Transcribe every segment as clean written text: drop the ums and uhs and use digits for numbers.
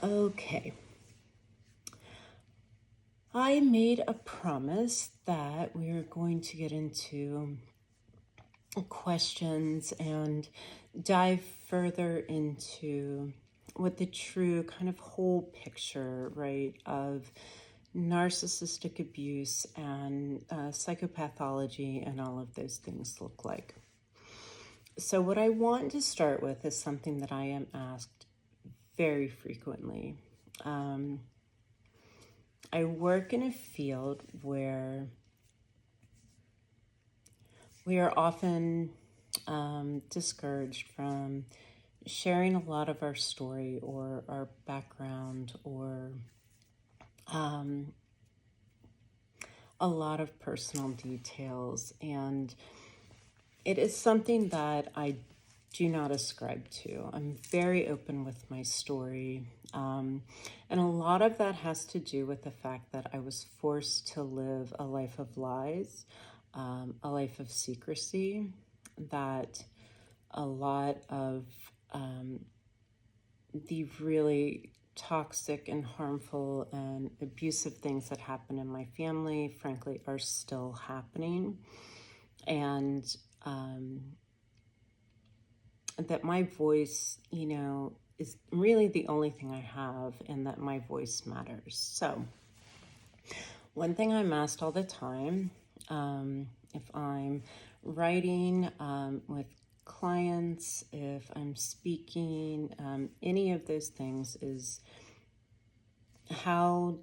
Okay. I made a promise that we are going to get into questions and dive further into what the true kind of whole picture, right, of narcissistic abuse and psychopathology and all of those things look like. So, what I want to start with is something that I am asked very frequently. I work in a field where we are often discouraged from sharing a lot of our story or our background or a lot of personal details. And it is something that I do not ascribe to. I'm very open with my story. And a lot of that has to do with the fact that I was forced to live a life of lies, a life of secrecy, that a lot of the really toxic and harmful and abusive things that happen in my family, frankly, are still happening. And that my voice, is really the only thing I have, and that my voice matters. So, one thing I'm asked all the time, if I'm writing with clients, if I'm speaking, any of those things, is how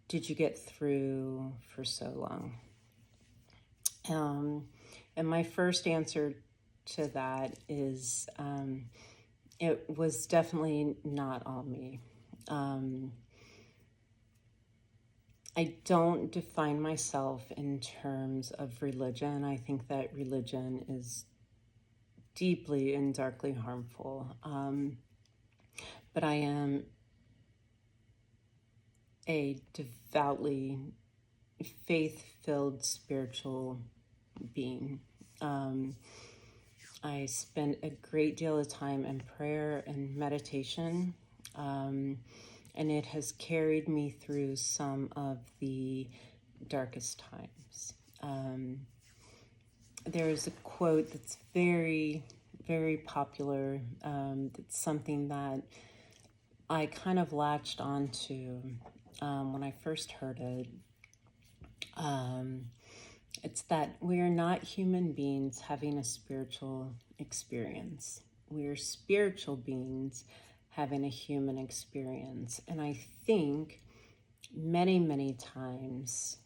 did you get through for so long? And my first answer to that is it was definitely not all me. I don't define myself in terms of religion. I think that religion is deeply and darkly harmful. But I am a devoutly faith-filled spiritual being. I spend a great deal of time in prayer and meditation, and it has carried me through some of the darkest times. There's a quote that's very, very popular. It's something that I kind of latched onto when I first heard it. It's that we are not human beings having a spiritual experience. We are spiritual beings having a human experience. And I think many, many times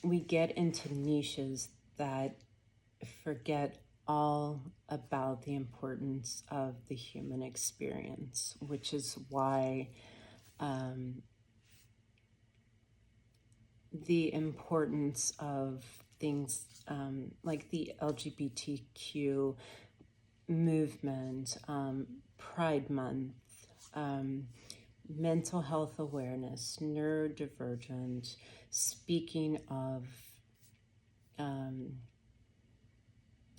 we get into niches that forget all about the importance of the human experience, which is why the importance of things like the LGBTQ movement, Pride Month, mental health awareness, neurodivergent, speaking of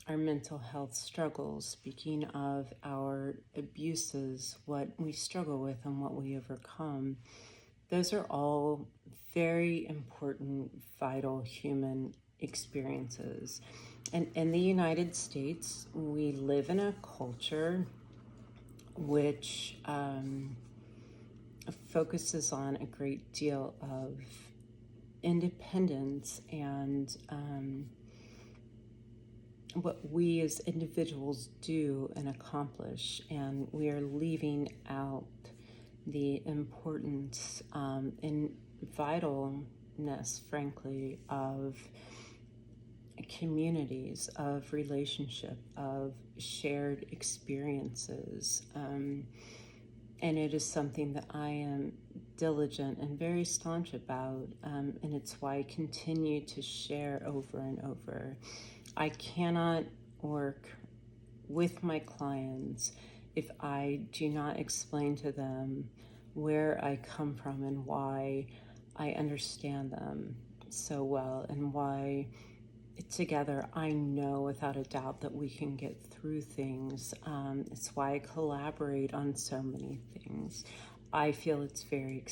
our mental health struggles, speaking of our abuses, what we struggle with and what we overcome. Those are all very important, vital human experiences. And in the United States, we live in a culture which focuses on a great deal of independence and what we as individuals do and accomplish. And we are leaving out the importance and vitalness, frankly, of communities, of relationship, of shared experiences. And it is something that I am diligent and very staunch about, and it's why I continue to share over and over. I cannot work with my clients if I do not explain to them where I come from and why I understand them so well, and why together, I know without a doubt that we can get through things. It's why I collaborate on so many things. I feel it's very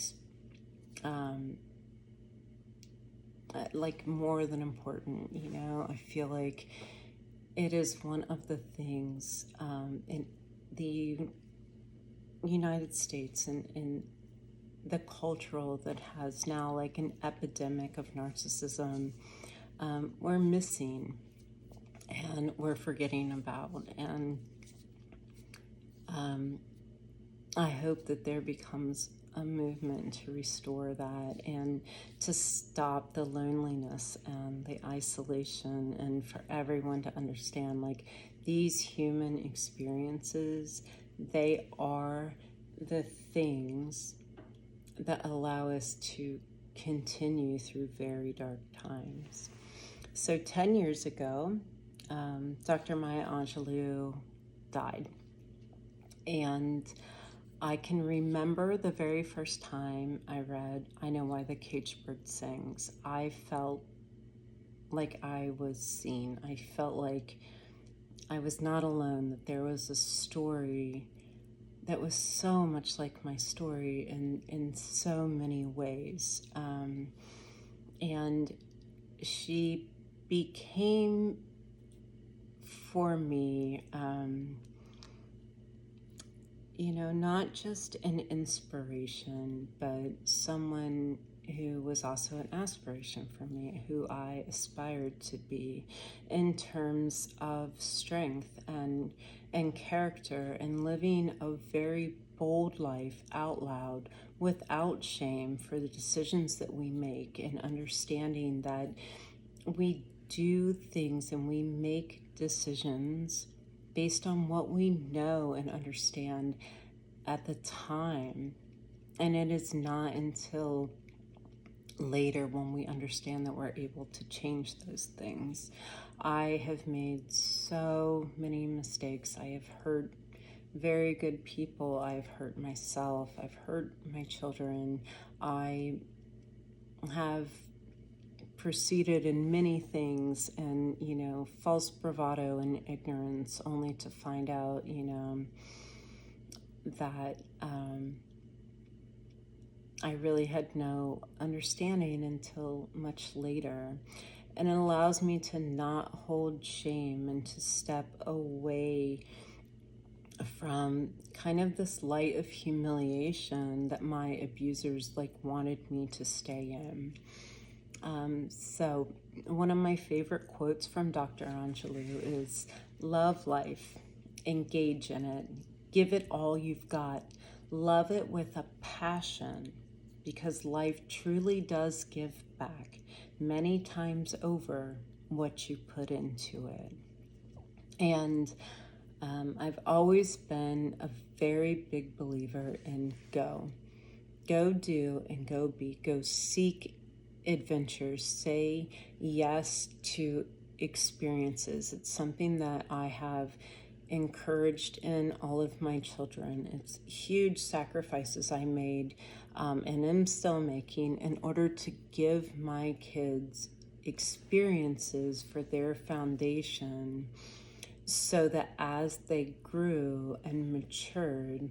like more than important, you know. I feel like it is one of the things in the United States and in the cultural that has now like an epidemic of narcissism, we're missing and we're forgetting about. And I hope that there becomes a movement to restore that and to stop the loneliness and the isolation, and for everyone to understand like these human experiences, they are the things that allow us to continue through very dark times. So 10 years ago, Dr. Maya Angelou died. And I can remember the very first time I read I Know Why the Caged Bird Sings. I felt like I was seen. I felt like I was not alone, that there was a story that was so much like my story in so many ways. And she became, for me, you know, not just an inspiration, but someone who was also an aspiration for me, who I aspired to be in terms of strength and character, and living a very bold life out loud without shame for the decisions that we make, and understanding that we do things and we make decisions based on what we know and understand at the time. And it is not until later when we understand that we're able to change those things. I have made so many mistakes. I have hurt very good people. I've hurt myself. I've hurt my children. I have proceeded in many things, and, you know, false bravado and ignorance, only to find out, you know, that I really had no understanding until much later. And it allows me to not hold shame and to step away from kind of this light of humiliation that my abusers like wanted me to stay in. So one of my favorite quotes from Dr. Angelou is, "Love life, engage in it, give it all you've got, love it with a passion, because life truly does give back many times over what you put into it." And I've always been a very big believer in go do and go be, go seek adventures, say yes to experiences. It's something that I have encouraged in all of my children. It's huge sacrifices I made and am still making in order to give my kids experiences for their foundation, so that as they grew and matured,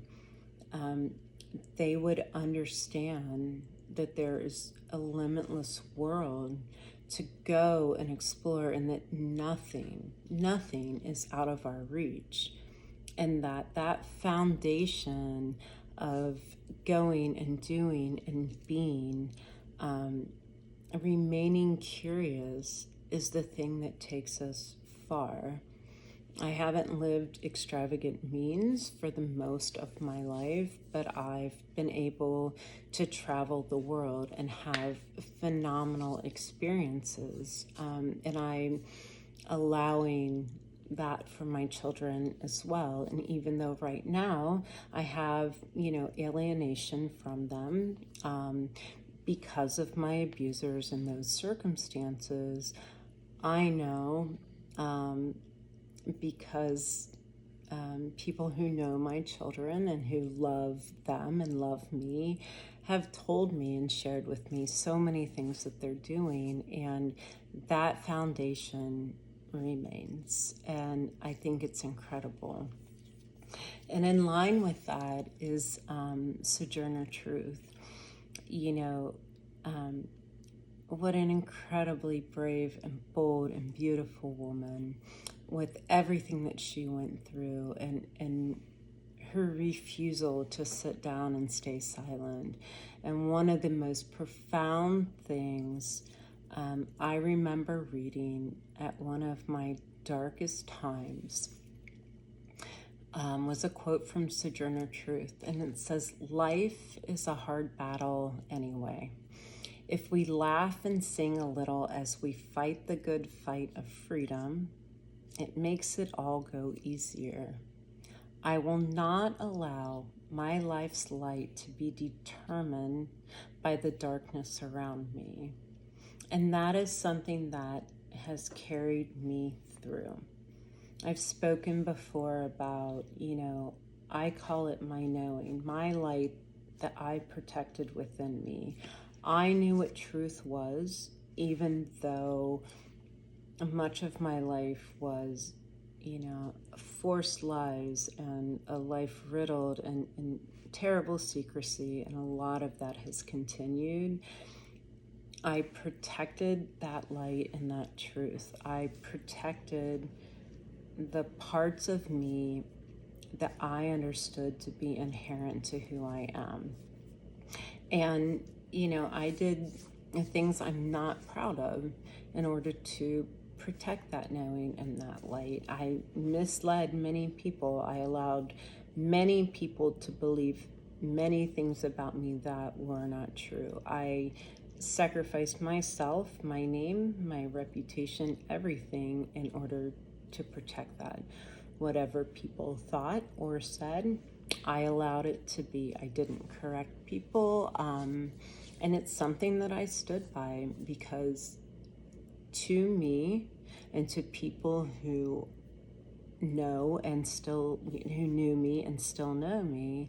they would understand that there is a limitless world to go and explore, and that nothing is out of our reach. And that foundation of going and doing and being, remaining curious, is the thing that takes us far. I haven't lived extravagant means for the most of my life, but I've been able to travel the world and have phenomenal experiences. And I'm allowing that for my children as well. And even though right now I have, you know, alienation from them because of my abusers and those circumstances, I know, because people who know my children and who love them and love me have told me and shared with me so many things that they're doing, and that foundation remains, and I think it's incredible. And in line with that is Sojourner Truth. You know, what an incredibly brave and bold and beautiful woman, with everything that she went through, and her refusal to sit down and stay silent. And one of the most profound things I remember reading at one of my darkest times was a quote from Sojourner Truth, and it says, "Life is a hard battle anyway. If we laugh and sing a little as we fight the good fight of freedom, it makes it all go easier. I will not allow my life's light to be determined by the darkness around me." And that is something that has carried me through. I've spoken before about, I call it my knowing, my light that I protected within me. I knew what truth was, even though much of my life was, forced lies and a life riddled and terrible secrecy, and a lot of that has continued. I protected that light and that truth. I protected the parts of me that I understood to be inherent to who I am. And, I did things I'm not proud of in order to protect that knowing and that light. I misled many people. I allowed many people to believe many things about me that were not true. I sacrificed myself, my name, my reputation, everything in order to protect that. Whatever people thought or said, I allowed it to be. I didn't correct people. And it's something that I stood by, because to me and to people who know and still, who knew me and still know me,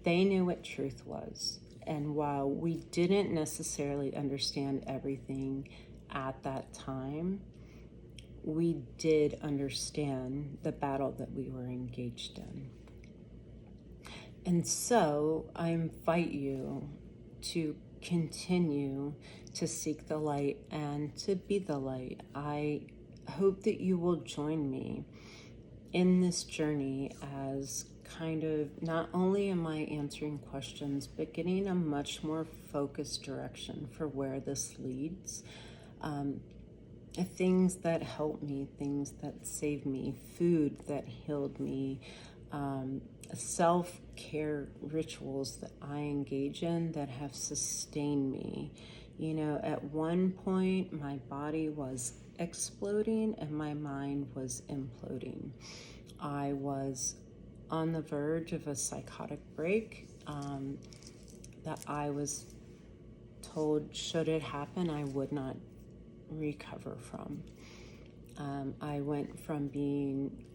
they knew what truth was. And while we didn't necessarily understand everything at that time, we did understand the battle that we were engaged in. And so I invite you to continue to seek the light and to be the light. I hope that you will join me in this journey, as kind of not only am I answering questions, but getting a much more focused direction for where this leads. Things that help me, things that save me, food that healed me, self-care rituals that I engage in that have sustained me. At one point, my body was exploding and my mind was imploding. I was on the verge of a psychotic break that I was told, should it happen, I would not recover from. I went from being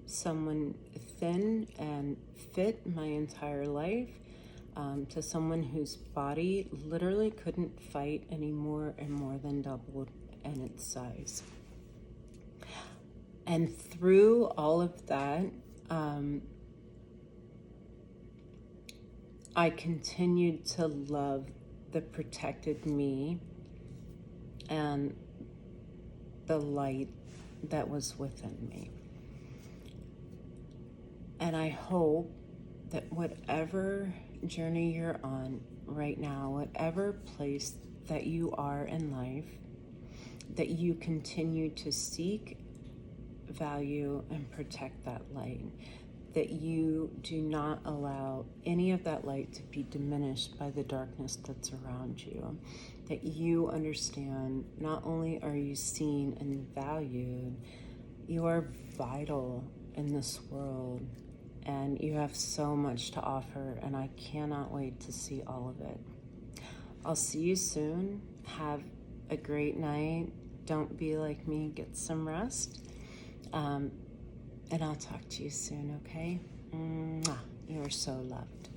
someone thin and fit my entire life to someone whose body literally couldn't fight anymore and more than doubled in its size. And through all of that, I continued to love the protected me and the light that was within me. And I hope that whatever journey you're on right now, whatever place that you are in life, that you continue to seek, value, and protect that light, that you do not allow any of that light to be diminished by the darkness that's around you, that you understand not only are you seen and valued, you are vital in this world, and you have so much to offer, and I cannot wait to see all of it. I'll see you soon. Have a great night. Don't be like me. Get some rest. And I'll talk to you soon, okay? Mwah. You are so loved.